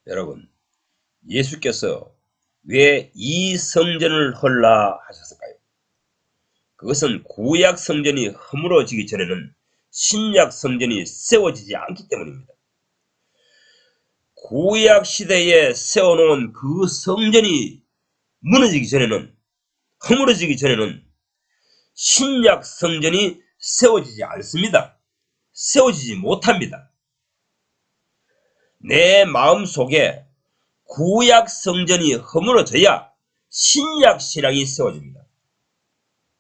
여러분, 예수께서 왜 이 성전을 헐라 하셨을까요? 그것은 구약 성전이 허물어지기 전에는 신약 성전이 세워지지 않기 때문입니다. 구약 시대에 세워놓은 그 성전이 무너지기 전에는, 허물어지기 전에는 신약 성전이 세워지지 않습니다. 세워지지 못합니다. 내 마음 속에 구약 성전이 허물어져야 신약 신앙이 세워집니다.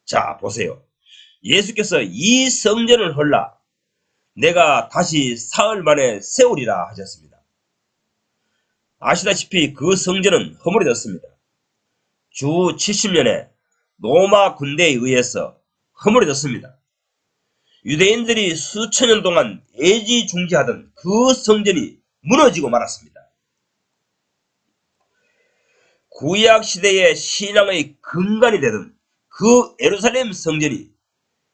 자, 보세요. 예수께서 이 성전을 헐라 내가 다시 사흘 만에 세우리라 하셨습니다. 아시다시피 그 성전은 허물어졌습니다. 주 70년에 로마 군대에 의해서 허물어졌습니다. 유대인들이 수천 년 동안 애지중지하던 그 성전이 무너지고 말았습니다. 구약 시대의 신앙의 근간이 되던 그 예루살렘 성전이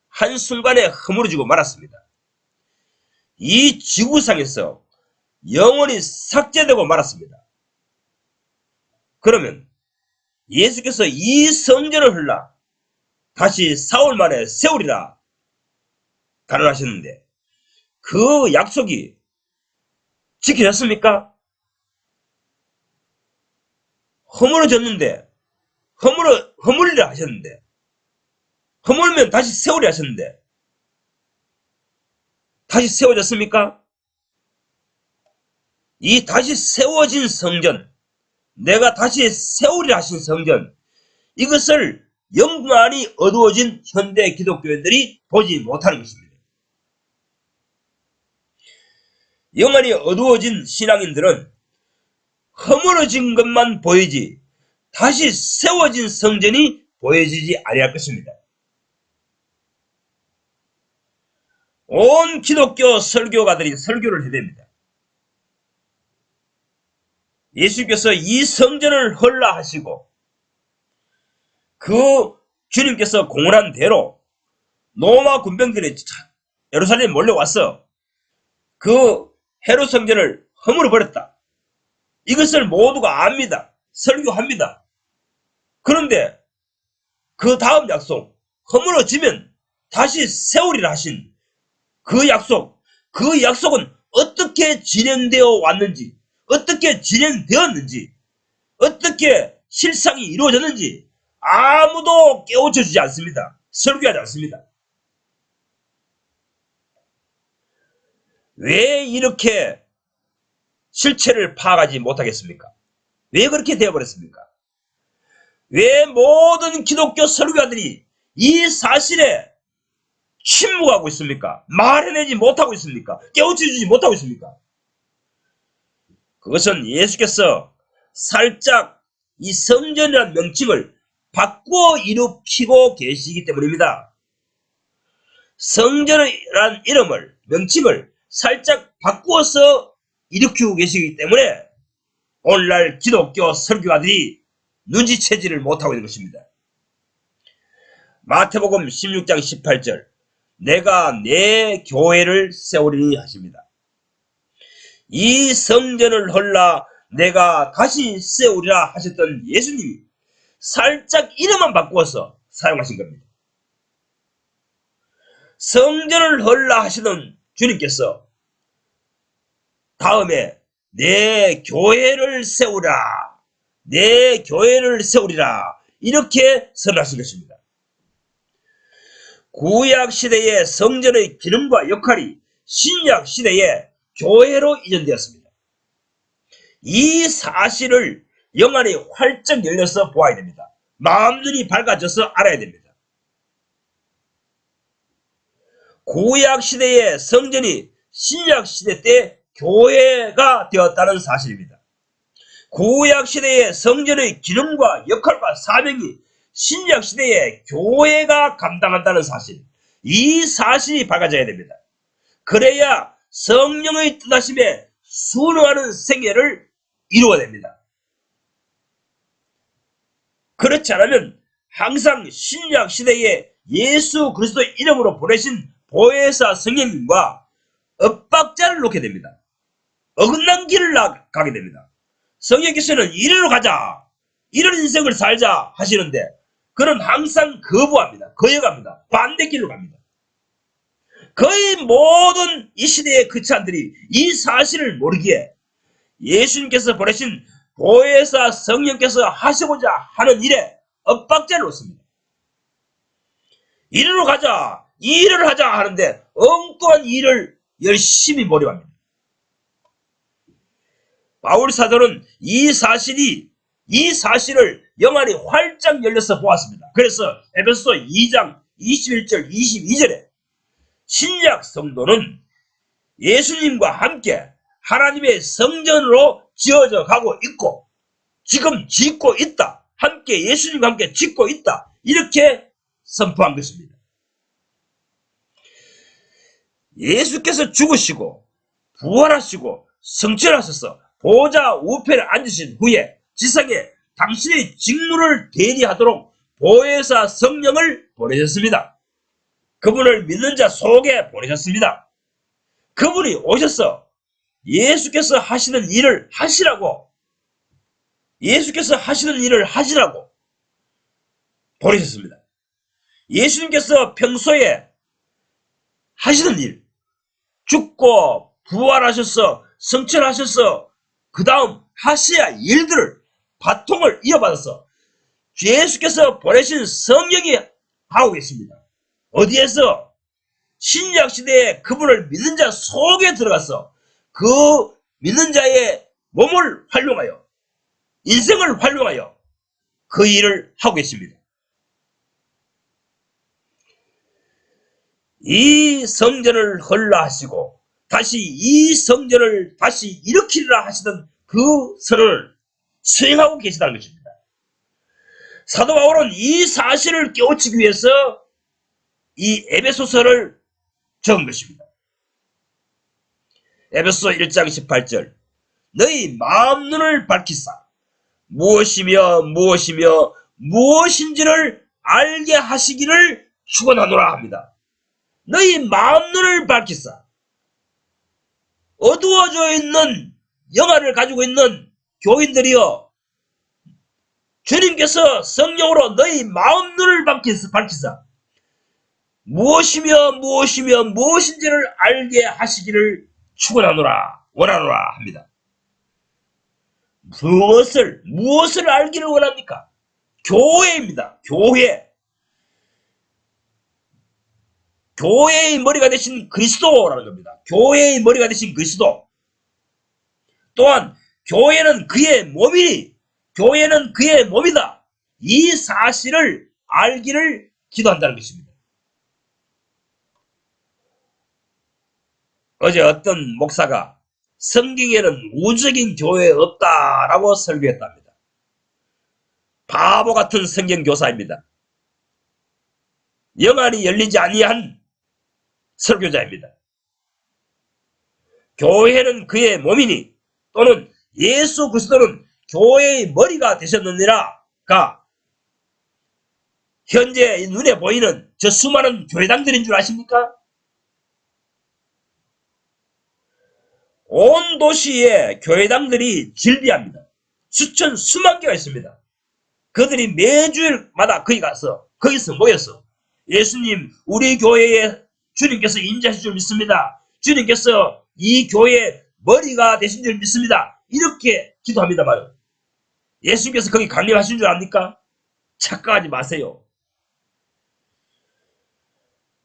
한순간에 허물어지고 말았습니다. 이 지구상에서 영원히 삭제되고 말았습니다. 그러면 예수께서 이 성전을 헐라 다시 사흘 만에 세우리라 가르하셨는데 그 약속이 지켜졌습니까? 허물어졌는데 허물리라 하셨는데 허물면 다시 세우리라 하셨는데 다시 세워졌습니까? 이 다시 세워진 성전, 내가 다시 세우리라 하신 성전, 이것을 영원히 어두워진 현대 기독교인들이 보지 못하는 것입니다. 영원히 어두워진 신앙인들은 허물어진 것만 보이지 다시 세워진 성전이 보여지지 아니할 것입니다. 온 기독교 설교가들이 설교를 해야 됩니다. 예수께서 이 성전을 헐라 하시고 그 주님께서 공언한 대로 로마 군병들이 예루살렘에 몰려와서 그 헤롯 성전을 허물어 버렸다. 이것을 모두가 압니다. 설교합니다. 그런데 그 다음 약속, 허물어지면 다시 세우리라 하신 그 약속은 어떻게 진행되어 왔는지, 어떻게 진행되었는지, 어떻게 실상이 이루어졌는지 아무도 깨우쳐주지 않습니다. 설교하지 않습니다. 왜 이렇게 실체를 파악하지 못하겠습니까? 왜 그렇게 되어버렸습니까? 왜 모든 기독교 설교자들이 이 사실에 침묵하고 있습니까? 말해내지 못하고 있습니까? 깨우쳐주지 못하고 있습니까? 그것은 예수께서 살짝 이 성전이라는 명칭을 바꾸어 일으키고 계시기 때문입니다. 성전이라는 명칭을 살짝 바꾸어서 일으키고 계시기 때문에 오늘날 기독교 설교가들이 눈치채지를 못하고 있는 것입니다. 마태복음 16장 18절 내가 내 교회를 세우리니 하십니다. 이 성전을 헐라 내가 다시 세우리라 하셨던 예수님이 살짝 이름만 바꾸어서 사용하신 겁니다. 성전을 헐라 하시던 주님께서 다음에 내 교회를 세우라, 내 교회를 세우리라 이렇게 선언하신 것입니다. 구약 시대의 성전의 기능과 역할이 신약 시대의 교회로 이전되었습니다. 이 사실을 영안이 활짝 열려서 보아야 됩니다. 마음눈이 밝아져서 알아야 됩니다. 구약 시대의 성전이 신약 시대 때 교회가 되었다는 사실입니다. 구약 시대의 성전의 기능과 역할과 사명이 신약 시대의 교회가 감당한다는 사실, 이 사실이 밝아져야 됩니다. 그래야 성령의 뜻하심에 순응하는 생애를 이루어야 됩니다. 그렇지 않으면 항상 신약 시대에 예수 그리스도의 이름으로 보내신 보혜사 성령님과 엇박자를 놓게 됩니다. 어긋난 길을 가게 됩니다. 성령께서는 이리로 가자, 이런 인생을 살자 하시는데 그는 항상 거부합니다. 거역합니다. 반대길로 갑니다. 거의 모든 이 시대의 크리스찬들이 이 사실을 모르기에 예수님께서 보내신 보혜사 성령께서 하시고자 하는 일에 엇박자를 놓습니다. 이리로 가자, 이 일을 하자 하는데 엉뚱한 일을 열심히 몰입합니다. 바울 사도는 이 사실을 영안이 활짝 열려서 보았습니다. 그래서 에베소 2장 21절 22절에 신약 성도는 예수님과 함께 하나님의 성전으로 지어져 가고 있고 지금 짓고 있다. 함께 예수님과 함께 짓고 있다. 이렇게 선포한 것입니다. 예수께서 죽으시고 부활하시고 성천하셔서 보좌 우편에 앉으신 후에 지상에 당신의 직무를 대리하도록 보혜사 성령을 보내셨습니다. 그분을 믿는 자 속에 보내셨습니다. 그분이 오셔서 예수께서 하시는 일을 하시라고 보내셨습니다. 예수님께서 평소에 하시는 일, 죽고 부활하셔서 성천하셔서 그 다음 하셔야 일들을 바통을 이어받아서 예수께서 보내신 성령이 하고 계십니다. 어디에서? 신약시대에 그분을 믿는 자 속에 들어가서 그 믿는 자의 몸을 활용하여 인생을 활용하여 그 일을 하고 계십니다. 이 성전을 헐라 하시고 다시 이 성전을 다시 일으키리라 하시던 그 선언을 수행하고 계시다는 것입니다. 사도 바울은 이 사실을 깨우치기 위해서 이 에베소서를 적은 것입니다. 에베소 1장 18절 너희 마음 눈을 밝히사 무엇이며 무엇인지를 알게 하시기를 축원하노라 합니다. 너희 마음 눈을 밝히사 어두워져 있는 영안을 가지고 있는 교인들이여 주님께서 성령으로 너희 마음 눈을 밝히사 무엇이며 무엇인지를 알게 하시기를 축원하노라 원하노라 합니다. 무엇을 알기를 원합니까? 교회입니다. 교회의 머리가 되신 그리스도라는 겁니다. 교회의 머리가 되신 그리스도. 또한 교회는 그의 몸이다. 이 사실을 알기를 기도한다는 것입니다. 어제 어떤 목사가 성경에는 우주적인 교회 없다라고 설교했답니다. 바보 같은 성경 교사입니다. 영안이 열리지 아니한 설교자입니다. 교회는 그의 몸이니 또는 예수 그리스도는 교회의 머리가 되셨느니라가 현재 눈에 보이는 저 수많은 교회당들인 줄 아십니까? 온 도시에 교회당들이 질비합니다. 수만 개가 있습니다. 그들이 매주일마다 거기서 모여서 예수님 우리 교회에 주님께서 임재하실 줄 믿습니다. 주님께서 이 교회의 머리가 되신 줄 믿습니다. 이렇게 기도합니다 말이에요. 예수님께서 거기 강림하신 줄 압니까? 착각하지 마세요.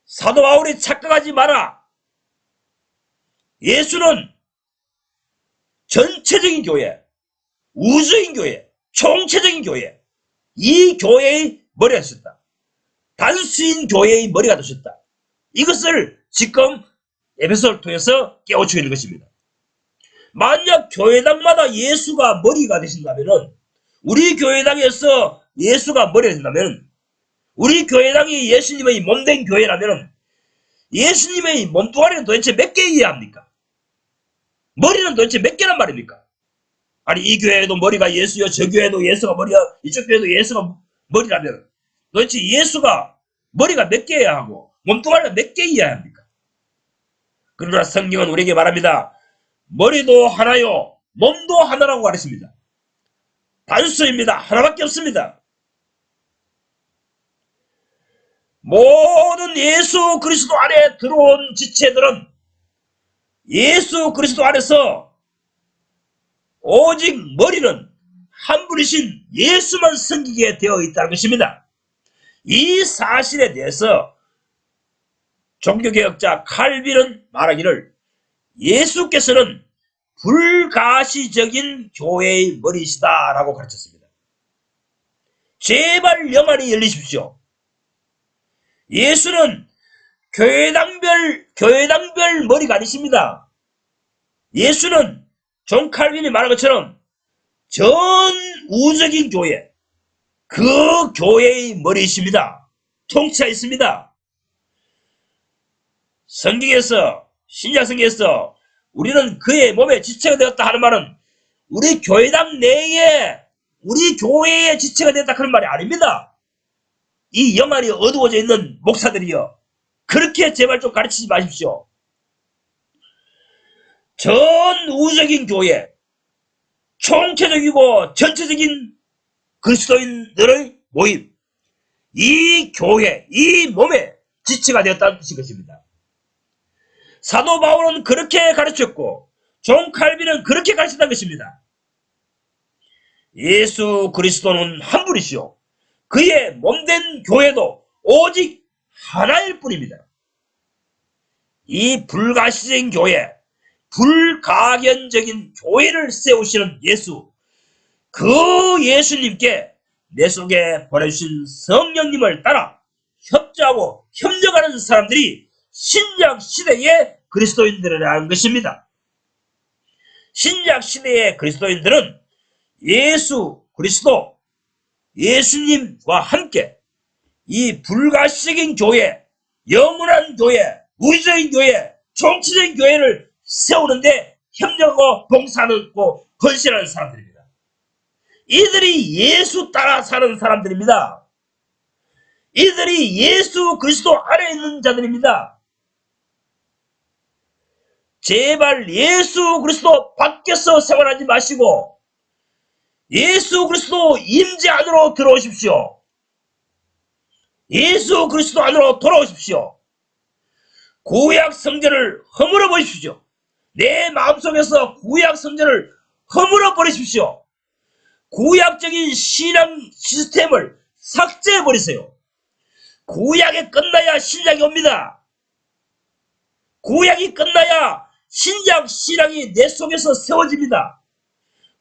사도 바울이 착각하지 마라. 예수는 전체적인 교회, 우주적인 교회, 총체적인 교회, 이 교회의 머리가 되셨다. 단수인 교회의 머리가 되셨다. 이것을 지금 에베소를 통해서 깨우치고 있는 것입니다. 만약 교회당마다 예수가 머리가 되신다면, 우리 교회당에서 예수가 머리가 되신다면, 우리 교회당이 예수님의 몸된 교회라면 예수님의 몸뚱아리는 도대체 몇 개이어야 합니까? 머리는 도대체 몇 개란 말입니까? 아니 이 교회에도 머리가 예수여, 저 교회에도 예수가 머리야, 이쪽 교회도 예수가 머리라면 도대체 예수가 머리가 몇 개여야 하고 몸뚱아리가 몇 개이어야 합니까? 그러나 성경은 우리에게 말합니다. 머리도 하나요 몸도 하나라고 가르칩니다. 단수입니다. 하나밖에 없습니다. 모든 예수 그리스도 안에 들어온 지체들은 예수 그리스도 안에서 오직 머리는 한 분이신 예수만 섬기게 되어 있다는 것입니다. 이 사실에 대해서 종교개혁자 칼빈은 말하기를 예수께서는 불가시적인 교회의 머리시다라고 가르쳤습니다. 제발 영안이 열리십시오. 예수는 교회당별 머리가 아니십니다. 예수는 존 칼빈이 말한 것처럼 전 우적인 교회, 그 교회의 머리이십니다. 통치하 있습니다. 성경에서, 신약성경에서 우리는 그의 몸에 지체가 되었다 하는 말은 우리 교회당 내에 우리 교회의 지체가 되었다 하는 말이 아닙니다. 이 영안이 어두워져 있는 목사들이여, 그렇게 제발 좀 가르치지 마십시오. 전 우적인 교회, 총체적이고 전체적인 그리스도인들의 모임, 이 교회, 이 몸에 지체가 되었다는 것입니다. 사도 바울은 그렇게 가르쳤고 존 칼빈은 그렇게 가르쳤다는 것입니다. 예수 그리스도는 한 분이시오. 그의 몸된 교회도 오직 하나일 뿐입니다. 이 불가시적인 교회, 불가견적인 교회를 세우시는 예수, 그 예수님께 내 속에 보내주신 성령님을 따라 협조하고 협력하는 사람들이 신약 시대의 그리스도인들이라는 것입니다. 신약 시대의 그리스도인들은 예수 그리스도, 예수님과 함께 이 불가시적인 교회, 영원한 교회, 우주적인 교회, 총체적인 교회를 세우는데 협력하고 봉사하고 헌신하는 사람들입니다. 이들이 예수 따라 사는 사람들입니다. 이들이 예수 그리스도 안에 있는 자들입니다. 제발 예수 그리스도 밖에서 생활하지 마시고 예수 그리스도 임재 안으로 들어오십시오. 예수 그리스도 안으로 돌아오십시오. 구약 성전을 허물어 버리십시오. 내 마음속에서 구약 성전을 허물어 버리십시오. 구약적인 신앙 시스템을 삭제해 버리세요. 구약이 끝나야 신약이 옵니다. 구약이 끝나야 신약 신앙이 내 속에서 세워집니다.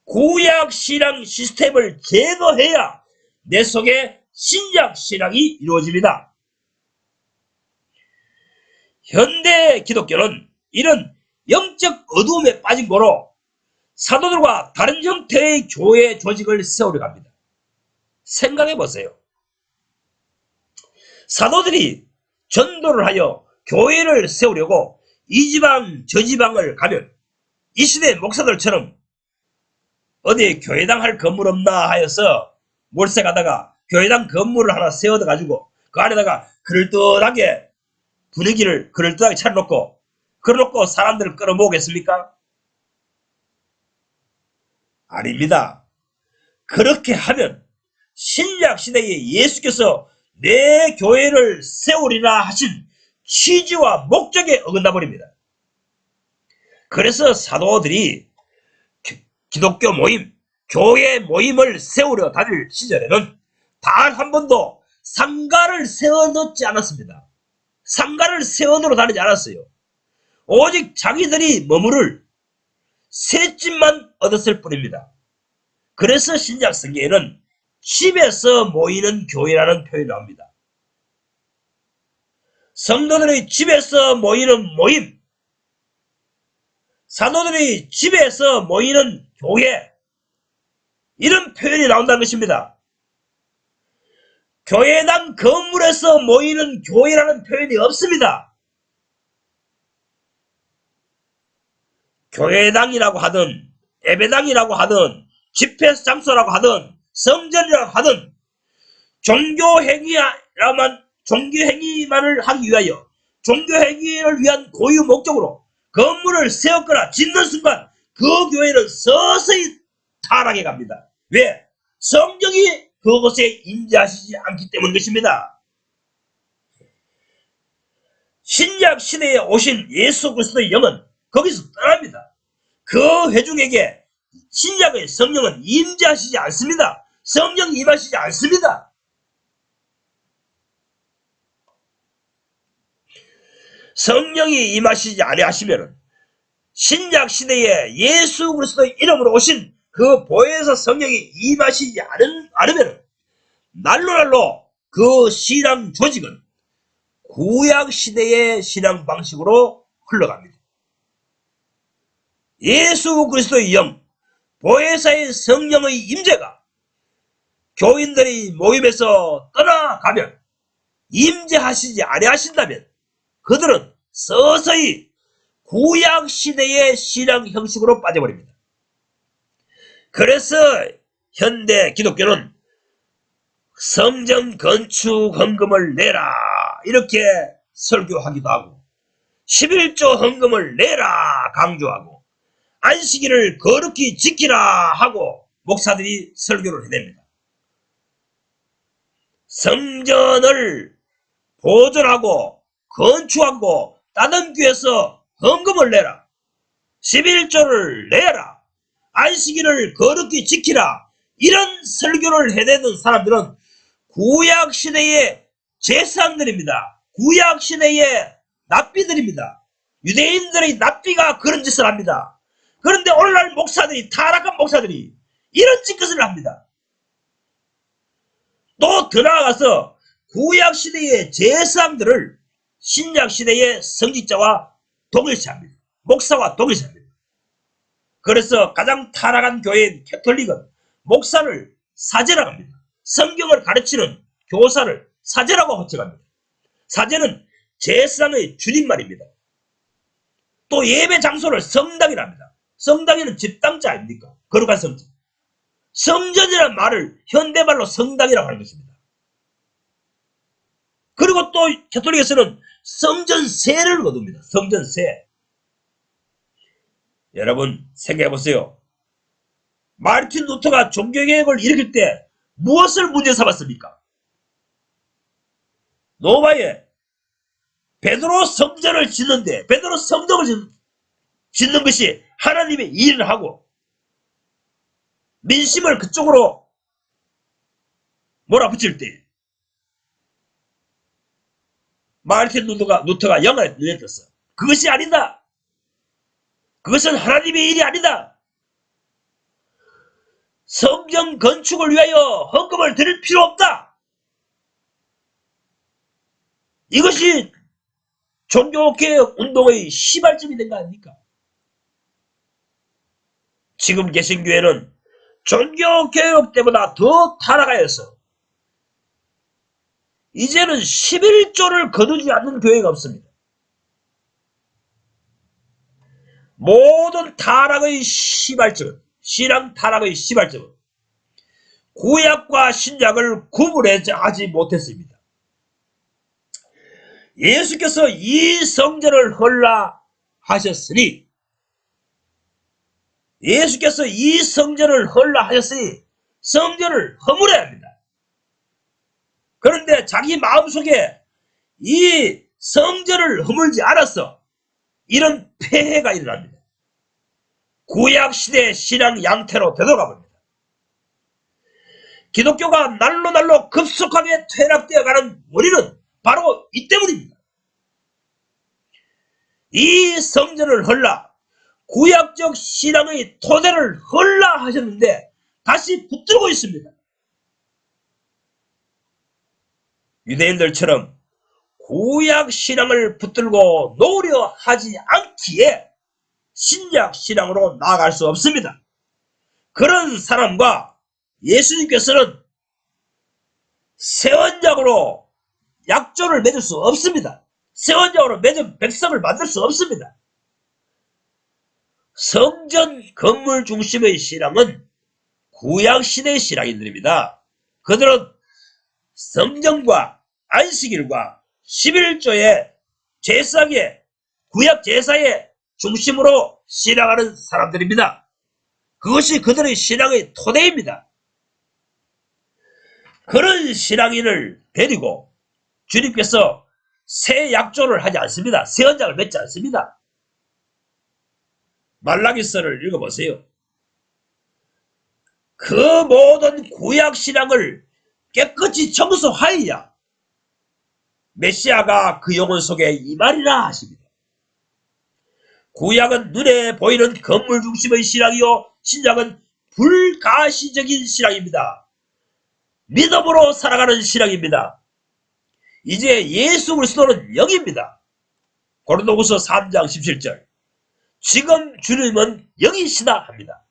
구약 신앙 시스템을 제거해야 내 속에 신약 신앙이 이루어집니다. 현대 기독교는 이런 영적 어두움에 빠진 거로 사도들과 다른 형태의 교회 조직을 세우려고 합니다. 생각해 보세요. 사도들이 전도를 하여 교회를 세우려고 이 지방 저 지방을 가면 이 시대 목사들처럼 어디 교회당 할 건물 없나 하여서 몰세 가다가 교회당 건물을 하나 세워둬 가지고 그 안에다가 그럴듯하게 분위기를 그럴듯하게 차려놓고 그러놓고 사람들을 끌어모으겠습니까? 아닙니다. 그렇게 하면 신약 시대에 예수께서 내 교회를 세우리라 하신 취지와 목적에 어긋나 버립니다. 그래서 사도들이 기독교 모임, 교회 모임을 세우려 다닐 시절에는 단 한 번도 상가를 세워놓지 않았습니다. 상가를 세워놓으러 다니지 않았어요. 오직 자기들이 머무를 셋집만 얻었을 뿐입니다. 그래서 신약 성경에는 집에서 모이는 교회라는 표현이 나옵니다. 성도들의 집에서 모이는 모임, 사도들이 집에서 모이는 교회, 이런 표현이 나온다는 것입니다. 교회당 건물에서 모이는 교회라는 표현이 없습니다. 교회당이라고 하든 예배당이라고 하든 집회 장소라고 하든 성전이라고 하든 종교행위만을 하기 위하여 종교행위를 위한 고유 목적으로 건물을 세웠거나 짓는 순간 그 교회는 서서히 타락해 갑니다. 왜? 성령이 그곳에 임재하시지 않기 때문인 것입니다. 신약 시대에 오신 예수 그리스도의 영은 거기서 떠납니다. 그 회중에게 신약의 성령은 임재하시지 않습니다. 성령이 임하시지 않습니다. 성령이 임하시지 아니하시면 신약 시대에 예수 그리스도의 이름으로 오신 그 보혜사 성령이 임하시지 않으면 날로 그 신앙 조직은 구약 시대의 신앙 방식으로 흘러갑니다. 예수 그리스도의 영, 보혜사의 성령의 임재가 교인들이 모임에서 떠나가면, 임재하시지 아니하신다면 그들은 서서히 구약 시대의 신앙 형식으로 빠져버립니다. 그래서 현대 기독교는 성전 건축 헌금을 내라 이렇게 설교하기도 하고, 11조 헌금을 내라 강조하고, 안식일을 거룩히 지키라 하고 목사들이 설교를 해냅니다. 성전을 보존하고 건축하고 따듬기위해서 헌금을 내라, 11조를 내라, 안식일을 거룩히 지키라, 이런 설교를 해내는 사람들은 구약시대의 제사장들입니다. 구약시대의 납비들입니다. 유대인들의 납비가 그런 짓을 합니다. 그런데 오늘날 목사들이, 타락한 목사들이 이런 짓것을 합니다. 또 더 나아가서 구약시대의 제사장들을 신약시대의 성직자와 동일시합니다. 목사와 동일시합니다. 그래서 가장 타락한 교회인 캐톨릭은 목사를 사제라고 합니다. 성경을 가르치는 교사를 사제라고 호칭합니다. 사제는 제사장의 줄임말입니다. 또 예배 장소를 성당이라 합니다. 성당에는 집당자 아닙니까? 거룩한 성전. 성전이라는 말을 현대말로 성당이라고 하는 것입니다. 그리고 또 캐톨릭에서는 성전세를 거둡니다. 성전세. 여러분 생각해 보세요. 마르틴 루터가 종교개혁을 일으킬 때 무엇을 문제 삼았습니까? 로마에 베드로 성전을 짓는데, 베드로 성전을 짓는 것이 하나님의 일을 하고 민심을 그쪽으로 몰아붙일 때 마르틴 루터가 영을 내렸어. 그것이 아니다. 그것은 하나님의 일이 아니다. 성전 건축을 위하여 헌금을 드릴 필요 없다. 이것이 종교개혁 운동의 시발점이 된 거 아닙니까? 지금 계신 교회는 종교개혁 때보다 더 타락하여서 이제는 11조를 거두지 않는 교회가 없습니다. 모든 타락의 시발점은, 신앙 타락의 시발점은 구약과 신약을 구분하지 못했습니다. 예수께서 이 성전을 헐라 하셨으니, 예수께서 이 성전을 헐라 하셨으니 성전을 허물어야 합니다. 그런데 자기 마음속에 이 성전을 허물지 않았어. 이런 폐해가 일어납니다. 구약시대 신앙 양태로 되돌아가 봅니다. 기독교가 날로 급속하게 퇴락되어가는 원인은 바로 이 때문입니다. 이 성전을 헐라, 구약적 신앙의 토대를 헐라 하셨는데 다시 붙들고 있습니다. 유대인들처럼 구약 신앙을 붙들고 놓으려 하지 않기에 신약 신앙으로 나아갈 수 없습니다. 그런 사람과 예수님께서는 새 언약으로 약조를 맺을 수 없습니다. 새 언약으로 맺은 백성을 만들 수 없습니다. 성전 건물 중심의 신앙은 구약시대의 신앙인들입니다. 그들은 성전과 안식일과 11조의 제사의, 구약 제사의 중심으로 신앙하는 사람들입니다. 그것이 그들의 신앙의 토대입니다. 그런 신앙인을 데리고 주님께서 새 약조를 하지 않습니다. 새 언약을 맺지 않습니다. 말라기서를 읽어보세요. 그 모든 구약 신앙을 깨끗이 청소하여야 메시아가 그 영혼 속에 임하리라 하십니다. 구약은 눈에 보이는 건물 중심의 신앙이요, 신약은 불가시적인 신앙입니다. 믿음으로 살아가는 신앙입니다. 이제 예수 그리스도는 영입니다. 고린도후서 3장 17절. 지금 주님은 영이시다 합니다.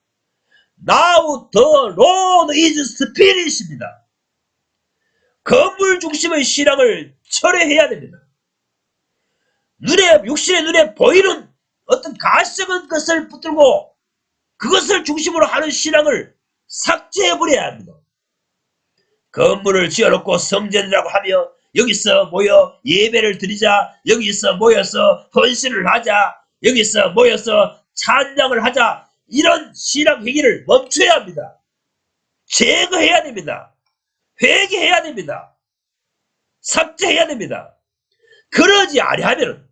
Now the Lord is Spirit입니다. 건물 중심의 신앙을 철회해야 됩니다. 육신의 눈에 보이는 어떤 가시적인 것을 붙들고 그것을 중심으로 하는 신앙을 삭제해버려야 합니다. 건물을 지어놓고 성전이라고 하며 여기서 모여 예배를 드리자, 여기서 모여서 헌신을 하자, 여기서 모여서 찬양을 하자, 이런 신앙 행위를 멈춰야 합니다. 제거해야 됩니다. 회개해야 됩니다. 삭제해야 됩니다. 그러지 아니하면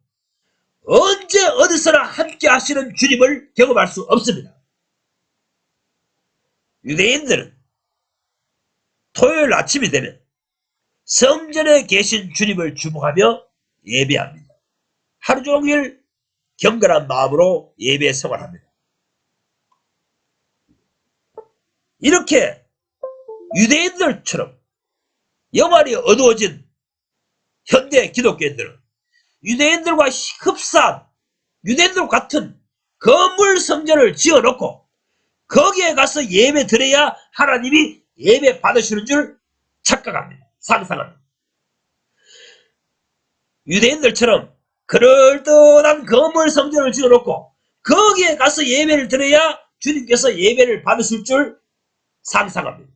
언제 어디서나 함께 하시는 주님을 경험할 수 없습니다. 유대인들은 토요일 아침이 되면 성전에 계신 주님을 주목하며 예배합니다. 하루 종일 경건한 마음으로 예배 생활합니다. 이렇게 유대인들처럼 영안이 어두워진 현대 기독교인들은 유대인들과 흡사한, 유대인들과 같은 건물 성전을 지어놓고 거기에 가서 예배 드려야 하나님이 예배 받으시는 줄 착각합니다. 상상합니다. 유대인들처럼 그럴듯한 건물 성전을 지어놓고 거기에 가서 예배를 드려야 주님께서 예배를 받으실 줄 상상합니다.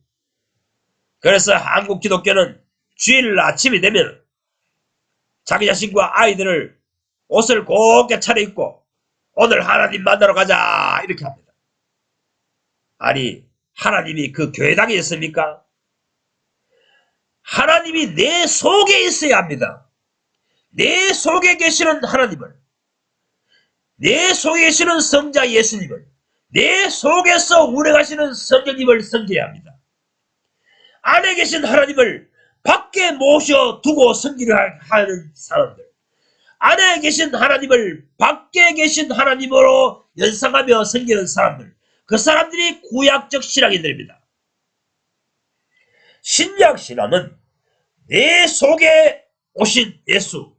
그래서 한국 기독교는 주일 아침이 되면 자기 자신과 아이들을 옷을 곱게 차려입고 오늘 하나님 만나러 가자 이렇게 합니다. 아니, 하나님이 그 교회당에 있습니까? 하나님이 내 속에 있어야 합니다. 내 속에 계시는 하나님을, 내 속에 계시는 성자 예수님을, 내 속에서 운행하시는 성령님을 섬겨야 합니다. 안에 계신 하나님을 밖에 모셔두고 섬기려 하는 사람들, 안에 계신 하나님을 밖에 계신 하나님으로 연상하며 섬기는 사람들, 그 사람들이 구약적 신앙인들입니다. 신약 신앙은 내 속에 오신 예수,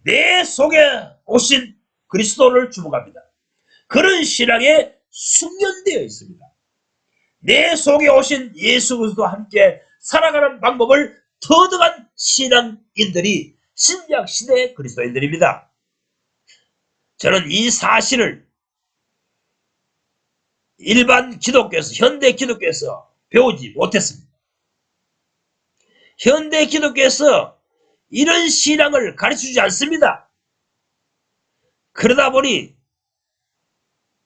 내 속에 오신 그리스도를 주목합니다. 그런 신앙에 숙련되어 있습니다. 내 속에 오신 예수 그리스도와 함께 살아가는 방법을 터득한 신앙인들이 신약 시대의 그리스도인들입니다. 저는 이 사실을 일반 기독교에서, 현대 기독교에서 배우지 못했습니다. 현대 기독교에서 이런 신앙을 가르쳐주지 않습니다. 그러다 보니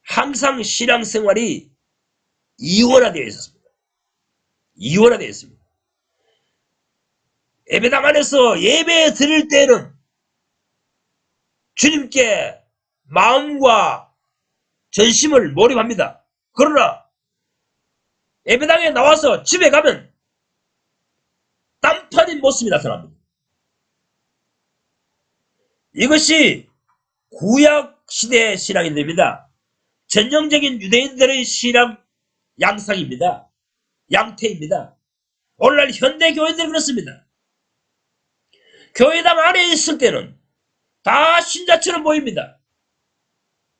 항상 신앙생활이 이원화되어 있었습니다. 이원화되어 있습니다. 예배당 안에서 예배 드릴 때는 주님께 마음과 전심을 몰입합니다. 그러나 예배당에 나와서 집에 가면 딴판인 모습이 나타납니다. 이것이 구약시대 신앙인들입니다. 전형적인 유대인들의 신앙 양상입니다. 양태입니다. 오늘날 현대교인들은 그렇습니다. 교회당 안에 있을 때는 다 신자처럼 보입니다.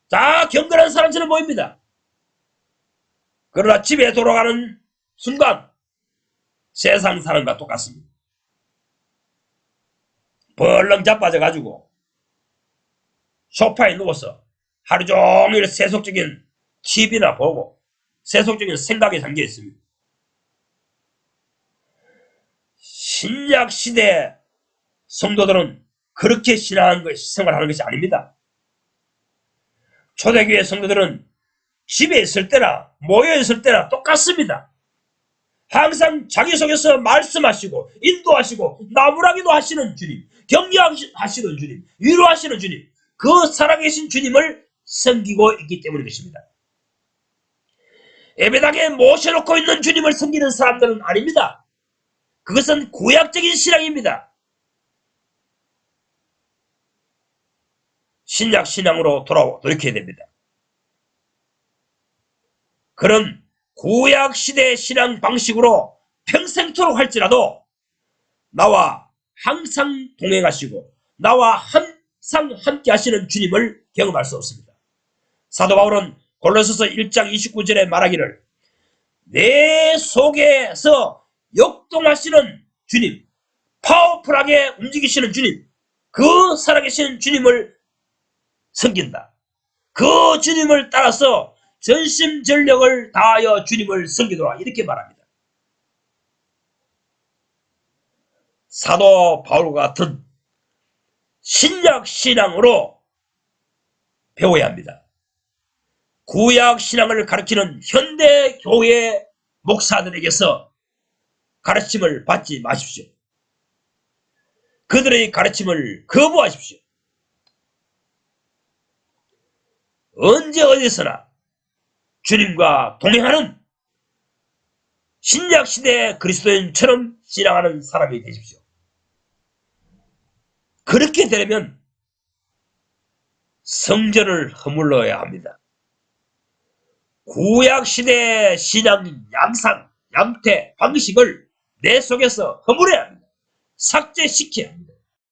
다 경건한 사람처럼 보입니다. 그러나 집에 돌아가는 순간 세상 사람과 똑같습니다. 벌렁 자빠져가지고 소파에 누워서 하루 종일 세속적인 TV나 보고 세속적인 생각에 잠겨 있습니다. 신약 시대 성도들은 그렇게 생활하는 것이 아닙니다. 초대교회 성도들은 집에 있을 때나 모여 있을 때나 똑같습니다. 항상 자기 속에서 말씀하시고 인도하시고 나무라기도 하시는 주님, 격려하시는 주님, 위로하시는 주님, 그 살아계신 주님을 섬기고 있기 때문인 것입니다. 예배당에 모셔놓고 있는 주님을 섬기는 사람들은 아닙니다. 그것은 구약적인 신앙입니다. 신약 신앙으로 돌이켜야 됩니다. 그런 구약 시대의 신앙 방식으로 평생토록 할지라도 나와 항상 동행하시고 나와 항상 함께 하시는 주님을 경험할 수 없습니다. 사도 바울은 골로새서 1장 29절에 말하기를 내 속에서 역동하시는 주님, 파워풀하게 움직이시는 주님, 그 살아계신 주님을 섬긴다. 그 주님을 따라서 전심전력을 다하여 주님을 섬기도록 이렇게 말합니다. 사도 바울과 같은 신약 신앙으로 배워야 합니다. 구약 신앙을 가르치는 현대 교회 목사들에게서 가르침을 받지 마십시오. 그들의 가르침을 거부하십시오. 언제 어디서나 주님과 동행하는 신약 시대 그리스도인처럼 신앙하는 사람이 되십시오. 그렇게 되려면 성전을 허물러야 합니다. 구약 시대의 신앙 양상, 양태, 방식을 내 속에서 허물어야 합니다. 삭제시켜야 합니다.